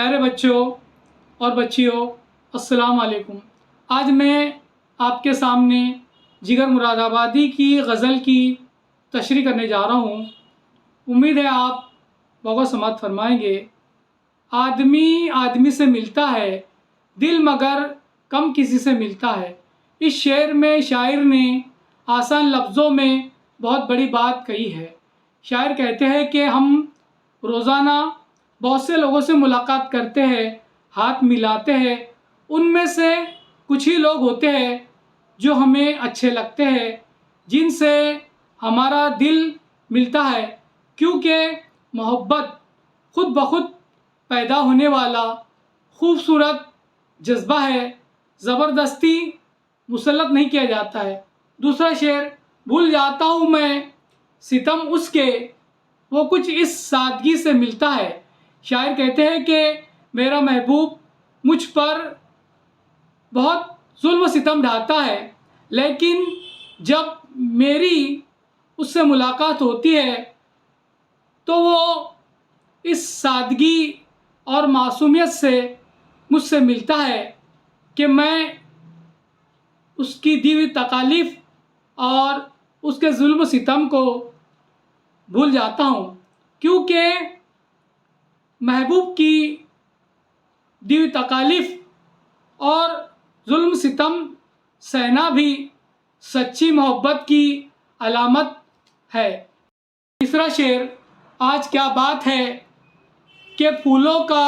پیارے بچوں اور بچیوں، السلام علیکم۔ آج میں آپ کے سامنے جگر مراد آبادی کی غزل کی تشریح کرنے جا رہا ہوں۔ امید ہے آپ بغور سماعت فرمائیں گے۔ آدمی آدمی سے ملتا ہے، دل مگر کم کسی سے ملتا ہے۔ اس شعر میں شاعر نے آسان لفظوں میں بہت بڑی بات کہی ہے۔ شاعر کہتے ہیں کہ ہم روزانہ بہت سے لوگوں سے ملاقات کرتے ہیں، ہاتھ ملاتے ہیں۔ ان میں سے کچھ ہی لوگ ہوتے ہیں جو ہمیں اچھے لگتے ہیں، جن سے ہمارا دل ملتا ہے، کیونکہ محبت خود بخود پیدا ہونے والا خوبصورت جذبہ ہے، زبردستی مسلط نہیں کیا جاتا ہے۔ دوسرا شعر، بھول جاتا ہوں میں ستم اس کے، وہ کچھ اس سادگی سے ملتا ہے۔ شاعر کہتے ہیں کہ میرا محبوب مجھ پر بہت ظلم و ستم ڈھاتا ہے، لیکن جب میری اس سے ملاقات ہوتی ہے تو وہ اس سادگی اور معصومیت سے مجھ سے ملتا ہے کہ میں اس کی دی ہوئی تکالیف اور اس کے ظلم و ستم کو بھول جاتا ہوں، کیونکہ محبوب کی دی ہوئی تکالیف اور ظلم ستم سہنا بھی سچی محبت کی علامت ہے۔ تیسرا شعر، آج کیا بات ہے کہ پھولوں کا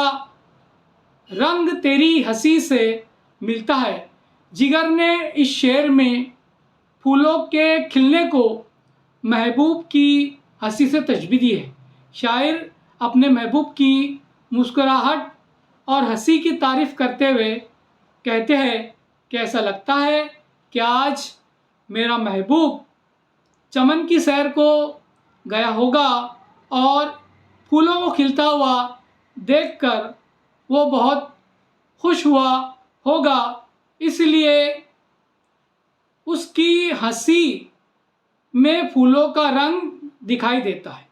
رنگ تیری ہنسی سے ملتا ہے۔ جگر نے اس شعر میں پھولوں کے کھلنے کو محبوب کی ہنسی سے تشبیہ دی ہے۔ شاعر اپنے محبوب کی مسکراہٹ اور ہنسی کی تعریف کرتے ہوئے کہتے ہیں کہ ایسا لگتا ہے کہ آج میرا محبوب چمن کی سیر کو گیا ہوگا اور پھولوں کو کھلتا ہوا دیکھ کر وہ بہت خوش ہوا ہوگا، اس لیے اس کی ہنسی میں پھولوں کا رنگ دکھائی دیتا ہے۔